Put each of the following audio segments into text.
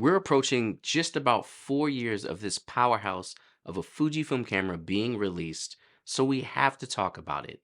We're approaching just about 4 years of this powerhouse of a Fujifilm camera being released, so we have to talk about it.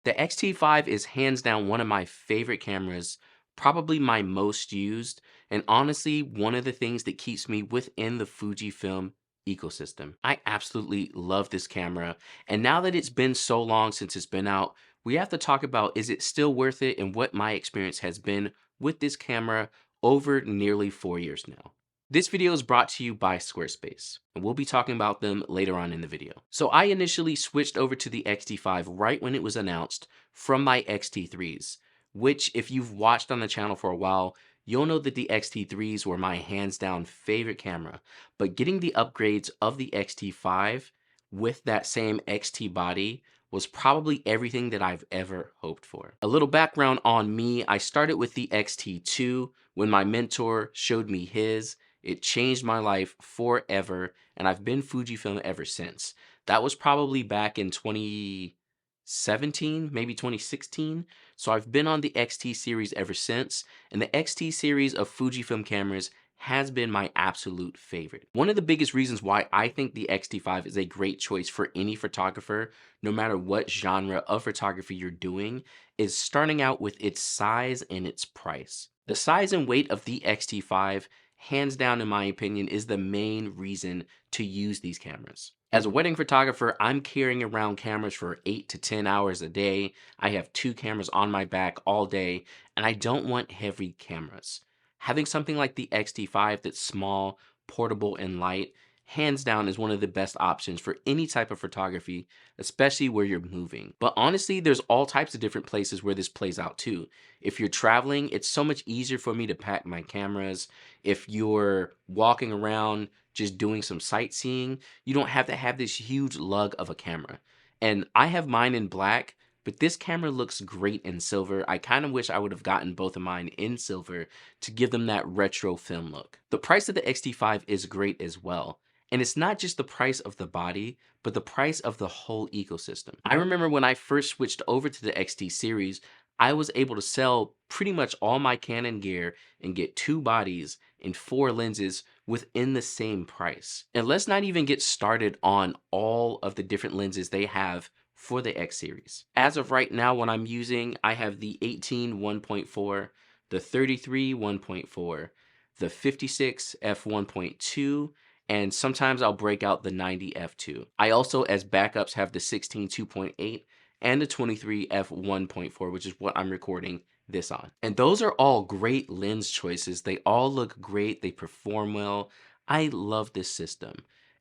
The X-T5 is hands down one of my favorite cameras, probably my most used, and honestly, one of the things that keeps me within the Fujifilm ecosystem. I absolutely love this camera, and now that it's been so long since it's been out, we have to talk about is it still worth it and what my experience has been with this camera over nearly 4 years now. This video is brought to you by Squarespace, and we'll be talking about them later on in the video. So I initially switched over to the X-T5 right when it was announced from my X-T3s, which if you've watched on the channel for a while, you'll know that the X-T3s were my hands down favorite camera. But getting the upgrades of the X-T5 with that same XT body was probably everything that I've ever hoped for. A little background on me, I started with the X-T2 when my mentor showed me his. It changed my life forever, and I've been Fujifilm ever since. That was probably back in 2017, maybe 2016. So I've been on the XT series ever since, and the XT series of Fujifilm cameras has been my absolute favorite. One of the biggest reasons why I think the X-T5 is a great choice for any photographer, no matter what genre of photography you're doing, is starting out with its size and its price. The size and weight of the X-T5, hands down in my opinion, is the main reason to use these cameras. As a wedding photographer, I'm carrying around cameras for 8 to 10 hours a day. I have 2 cameras on my back all day, and I don't want heavy cameras. Having something like the X-T5 that's small, portable, and light, hands down is one of the best options for any type of photography, especially where you're moving. But honestly, there's all types of different places where this plays out too. If you're traveling, it's so much easier for me to pack my cameras. If you're walking around just doing some sightseeing, you don't have to have this huge lug of a camera. And I have mine in black, but this camera looks great in silver. I kind of wish I would have gotten both of mine in silver to give them that retro film look. The price of the X-T5 is great as well. And it's not just the price of the body, but the price of the whole ecosystem. I remember when I first switched over to the XT series, I was able to sell pretty much all my Canon gear and get 2 bodies and 4 lenses within the same price. And let's not even get started on all of the different lenses they have for the X series. As of right now, what I'm using, I have the 18 1.4, the 33 1.4, the 56 f1.2, and sometimes I'll break out the 90 f2. I also, as backups, have the 16 2.8 and the 23 f1.4, which is what I'm recording this on. And those are all great lens choices. They all look great. They perform well. I love this system.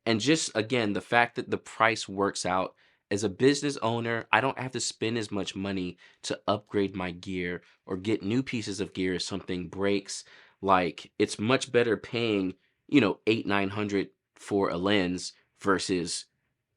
And just again, the fact that the price works out. As a business owner, I don't have to spend as much money to upgrade my gear or get new pieces of gear if something breaks. Like, it's much better paying, 800-900 for a lens versus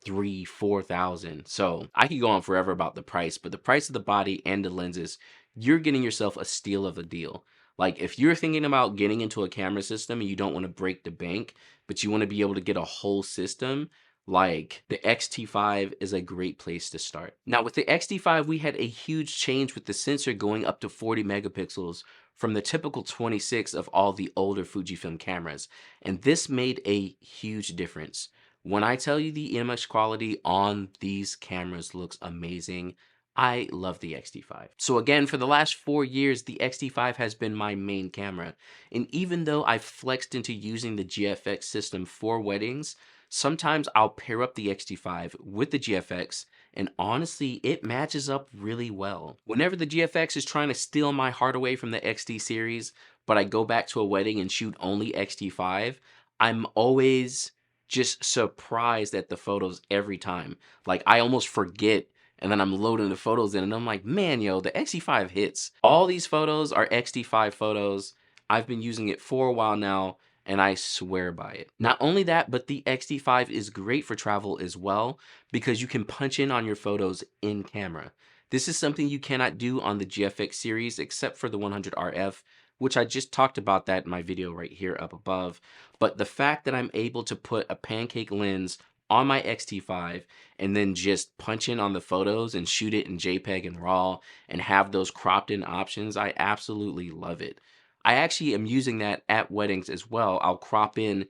3,000-4,000. So I could go on forever about the price, but the price of the body and the lenses, you're getting yourself a steal of a deal. Like, if you're thinking about getting into a camera system and you don't want to break the bank, but you want to be able to get a whole system, like, the X-T5 is a great place to start. Now, with the X-T5, we had a huge change with the sensor going up to 40 megapixels from the typical 26 of all the older Fujifilm cameras. And this made a huge difference. When I tell you the image quality on these cameras looks amazing, I love the X-T5. So again, for the last 4 years, the X-T5 has been my main camera. And even though I've flexed into using the GFX system for weddings, sometimes I'll pair up the X-T5 with the GFX, and honestly, it matches up really well. Whenever the GFX is trying to steal my heart away from the XT series, but I go back to a wedding and shoot only X-T5, I'm always just surprised at the photos every time. Like, I almost forget, and then I'm loading the photos in, and I'm like, man, yo, the X-T5 hits. All these photos are X-T5 photos. I've been using it for a while now, and I swear by it. Not only that, but the X-T5 is great for travel as well because you can punch in on your photos in camera. This is something you cannot do on the GFX series except for the 100RF, which I just talked about that in my video right here up above. But the fact that I'm able to put a pancake lens on my X-T5 and then just punch in on the photos and shoot it in JPEG and RAW and have those cropped in options, I absolutely love it. I actually am using that at weddings as well. I'll crop in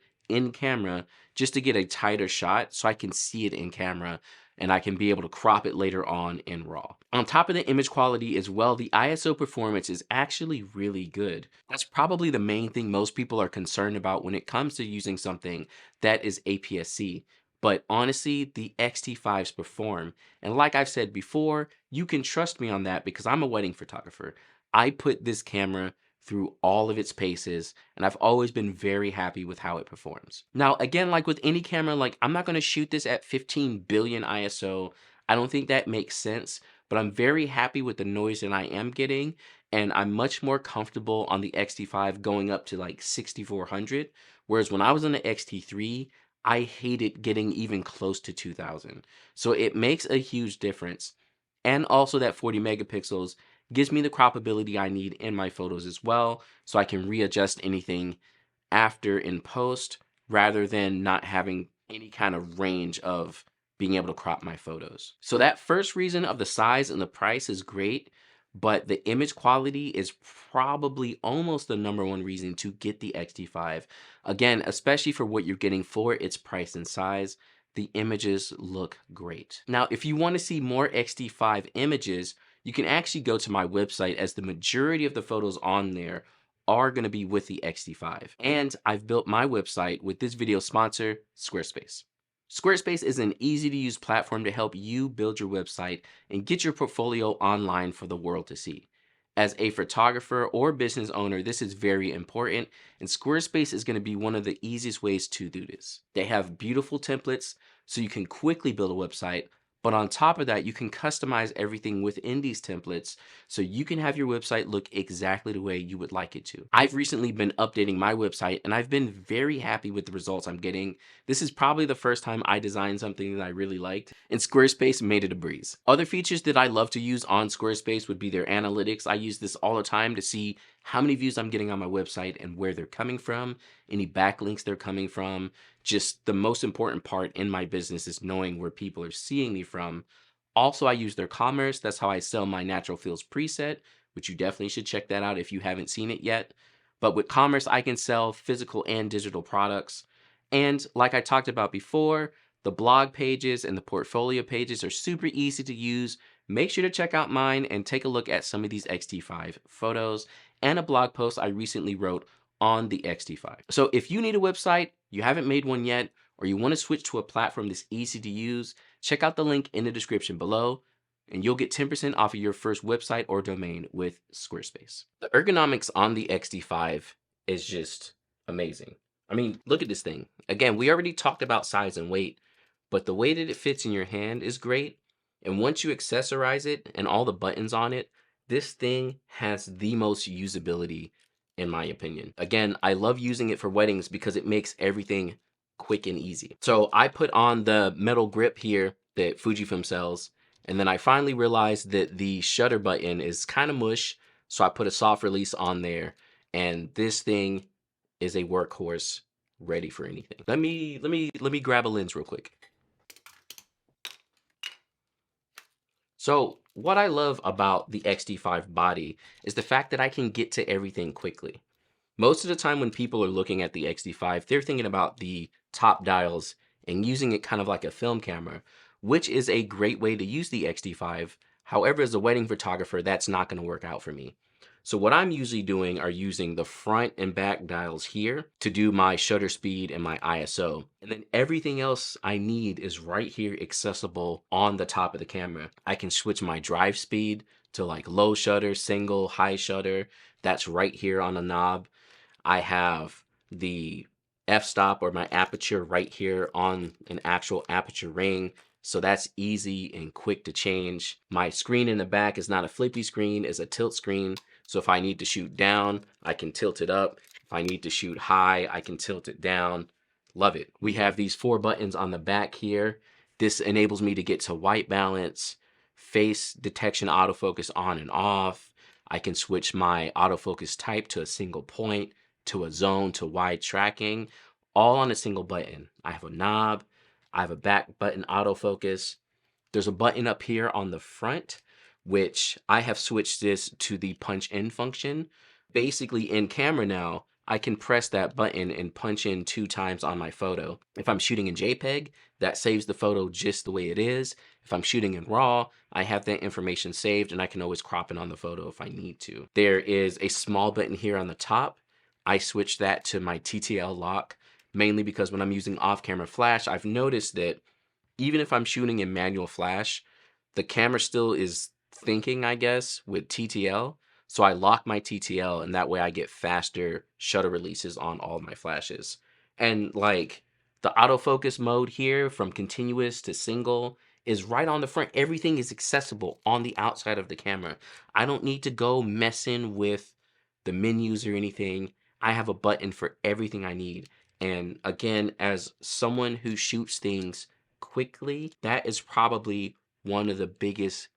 camera just to get a tighter shot so I can see it in camera and I can be able to crop it later on in RAW. On top of the image quality as well, the ISO performance is actually really good. That's probably the main thing most people are concerned about when it comes to using something that is APS-C. But honestly, the X-T5s perform. And like I've said before, you can trust me on that because I'm a wedding photographer. I put this camera through all of its paces, and I've always been very happy with how it performs. Now, again, like with any camera, like I'm not gonna shoot this at 15 billion ISO. I don't think that makes sense, but I'm very happy with the noise that I am getting, and I'm much more comfortable on the X-T5 going up to like 6400, whereas when I was on the X-T3, I hated getting even close to 2000. So it makes a huge difference. And also that 40 megapixels gives me the croppability I need in my photos as well, so I can readjust anything after in post rather than not having any kind of range of being able to crop my photos. So that first reason of the size and the price is great, but the image quality is probably almost the number one reason to get the X-T5. Again, especially for what you're getting for its price and size, the images look great. Now, if you want to see more X-T5 images, you can actually go to my website as the majority of the photos on there are going to be with the X-T5. And I've built my website with this video sponsor, Squarespace. Squarespace is an easy to use platform to help you build your website and get your portfolio online for the world to see. As a photographer or business owner, this is very important, and Squarespace is going to be one of the easiest ways to do this. They have beautiful templates so you can quickly build a website, but on top of that, you can customize everything within these templates so you can have your website look exactly the way you would like it to. I've recently been updating my website and I've been very happy with the results I'm getting. This is probably the first time I designed something that I really liked, and Squarespace made it a breeze. Other features that I love to use on Squarespace would be their analytics. I use this all the time to see how many views I'm getting on my website and where they're coming from, any backlinks they're coming from. Just the most important part in my business is knowing where people are seeing me from. Also, I use their commerce. That's how I sell my natural fields preset, which you definitely should check that out if you haven't seen it yet. But with commerce, I can sell physical and digital products. And like I talked about before, the blog pages and the portfolio pages are super easy to use. Make sure to check out mine and take a look at some of these X-T5 photos and a blog post I recently wrote on the X-T5. So if you need a website, you haven't made one yet, or you want to switch to a platform that's easy to use, check out the link in the description below, and you'll get 10% off of your first website or domain with Squarespace. The ergonomics on the X-T5 is just amazing. I mean, look at this thing. Again, we already talked about size and weight, but the way that it fits in your hand is great. And once you accessorize it and all the buttons on it, this thing has the most usability in my opinion. Again, I love using it for weddings because it makes everything quick and easy. So I put on the metal grip here that Fujifilm sells, and then I finally realized that the shutter button is kind of mush, so I put a soft release on there, and this thing is a workhorse ready for anything. Let me grab a lens real quick. So what I love about the X-T5 body is the fact that I can get to everything quickly. Most of the time when people are looking at the X-T5, they're thinking about the top dials and using it kind of like a film camera, which is a great way to use the X-T5. However, as a wedding photographer, that's not going to work out for me. So what I'm usually doing are using the front and back dials here to do my shutter speed and my ISO. And then everything else I need is right here accessible on the top of the camera. I can switch my drive speed to like low shutter, single, high shutter. That's right here on the knob. I have the f-stop or my aperture right here on an actual aperture ring. So that's easy and quick to change. My screen in the back is not a flippy screen, it's a tilt screen. So if I need to shoot down, I can tilt it up. If I need to shoot high, I can tilt it down. Love it. We have these 4 buttons on the back here. This enables me to get to white balance, face detection autofocus on and off. I can switch my autofocus type to a single point, to a zone, to wide tracking, all on a single button. I have a knob. I have a back button autofocus. There's a button up here on the front, which I have switched this to the punch in function, basically in camera now, I can press that button and punch in 2 times on my photo. If I'm shooting in JPEG, that saves the photo just the way it is. If I'm shooting in RAW, I have that information saved and I can always crop it on the photo if I need to. There is a small button here on the top. I switched that to my TTL lock, mainly because when I'm using off-camera flash, I've noticed that even if I'm shooting in manual flash, the camera still is thinking, I guess, with TTL. So I lock my TTL and that way I get faster shutter releases on all of my flashes. And like the autofocus mode here from continuous to single is right on the front. Everything is accessible on the outside of the camera. I don't need to go messing with the menus or anything. I have a button for everything I need. And again, as someone who shoots things quickly, that is probably one of the biggest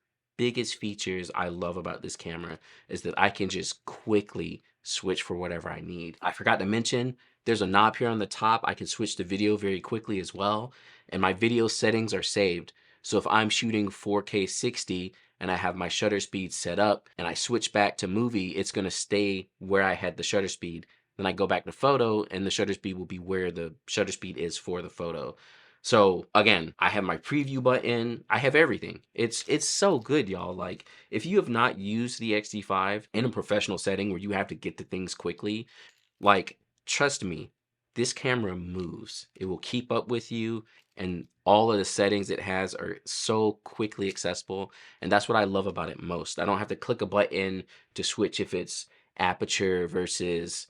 features I love about this camera is that I can just quickly switch for whatever I need. I forgot to mention, there's a knob here on the top. I can switch to video very quickly as well, and my video settings are saved. So if I'm shooting 4K 60 and I have my shutter speed set up and I switch back to movie, it's gonna stay where I had the shutter speed. Then I go back to photo and the shutter speed will be where the shutter speed is for the photo. So again, I have my preview button. I have everything. It's so good, y'all. Like if you have not used the X-T5 in a professional setting where you have to get to things quickly, like trust me, this camera moves. It will keep up with you and all of the settings it has are so quickly accessible, and that's what I love about it most. I don't have to click a button to switch if it's aperture versus,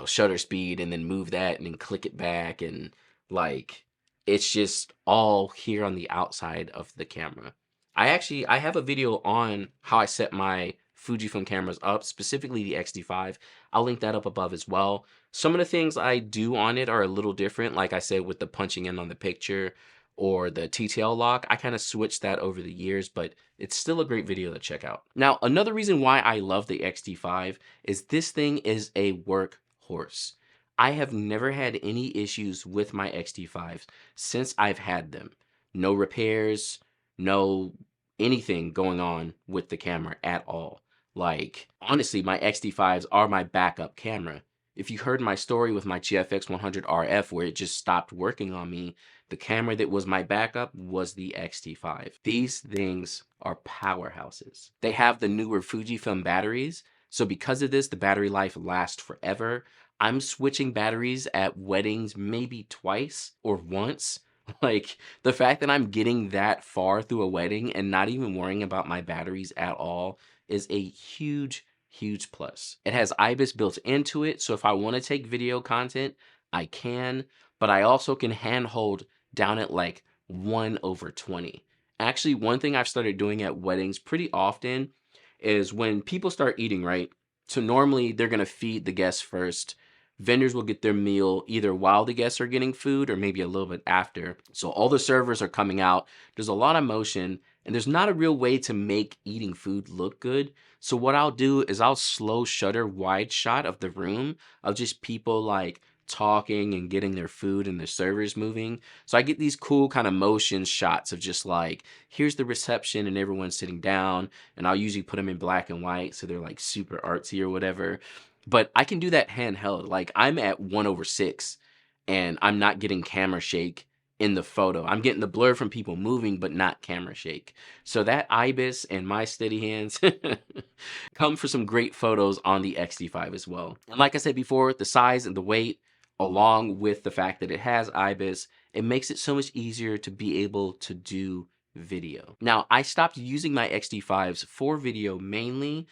shutter speed and then move that and then click it back and like it's just all here on the outside of the camera. I have a video on how I set my Fujifilm cameras up, specifically the X-T5. I'll link that up above as well. Some of the things I do on it are a little different, like I said with the punching in on the picture or the TTL lock. I kind of switched that over the years, but it's still a great video to check out. Now, another reason why I love the X-T5 is this thing is a workhorse. I have never had any issues with my X-T5s since I've had them. No repairs, no anything going on with the camera at all. Like, honestly, my X-T5s are my backup camera. If you heard my story with my GFX 100 RF where it just stopped working on me, the camera that was my backup was the X-T5. These things are powerhouses. They have the newer Fujifilm batteries, so because of this, the battery life lasts forever. I'm switching batteries at weddings maybe twice or once. Like the fact that I'm getting that far through a wedding and not even worrying about my batteries at all is a huge plus. It has IBIS built into it, so if I want to take video content, I can, but I also can handhold down at like 1/20. Actually, one thing I've started doing at weddings pretty often is when people start eating, right? So normally they're going to feed the guests first. Vendors will get their meal either while the guests are getting food or maybe a little bit after. So all the servers are coming out. There's a lot of motion and there's not a real way to make eating food look good. So what I'll do is I'll slow shutter wide shot of the room of just people like talking and getting their food and the servers moving. So I get these cool kind of motion shots of just like, here's the reception and everyone's sitting down. And I'll usually put them in black and white so they're like super artsy or whatever. But I can do that handheld. Like I'm at 1/6 and I'm not getting camera shake in the photo. I'm getting the blur from people moving, but not camera shake. So that IBIS and my steady hands come for some great photos on the X-T5 as well. And like I said before, the size and the weight, along with the fact that it has IBIS, it makes it so much easier to be able to do video. Now, I stopped using my X-T5s for video mainly.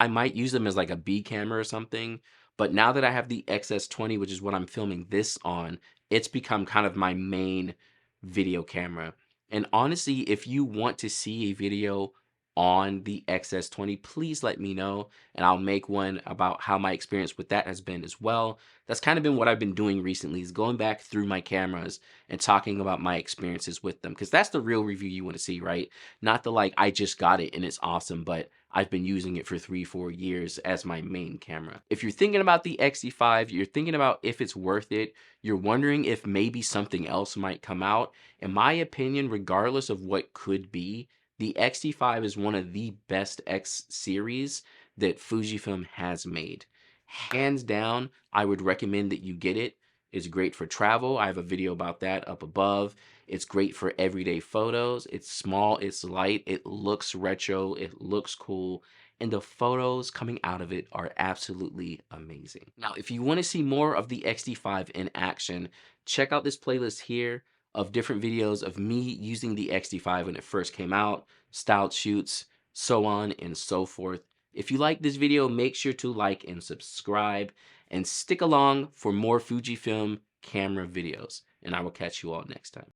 I might use them as like a B camera or something, but now that I have the XS20, which is what I'm filming this on, it's become kind of my main video camera. And honestly, if you want to see a video on the XS20, please let me know and I'll make one about how my experience with that has been as well. That's kind of been what I've been doing recently, is going back through my cameras and talking about my experiences with them, because that's the real review you want to see, right? Not the like, I just got it and it's awesome, but I've been using it for 3-4 years as my main camera. If you're thinking about the X-T5, you're thinking about if it's worth it, you're wondering if maybe something else might come out, in my opinion, regardless of what could be, the X-T5 is one of the best X series that Fujifilm has made. Hands down, I would recommend that you get it. It's great for travel. I have a video about that up above. It's great for everyday photos. It's small, it's light, it looks retro, it looks cool, and the photos coming out of it are absolutely amazing. Now, if you want to see more of the X-T5 in action, check out this playlist here of different videos of me using the X-T5 when it first came out, styled shoots, so on and so forth. If you like this video, make sure to like and subscribe and stick along for more Fujifilm camera videos. And I will catch you all next time.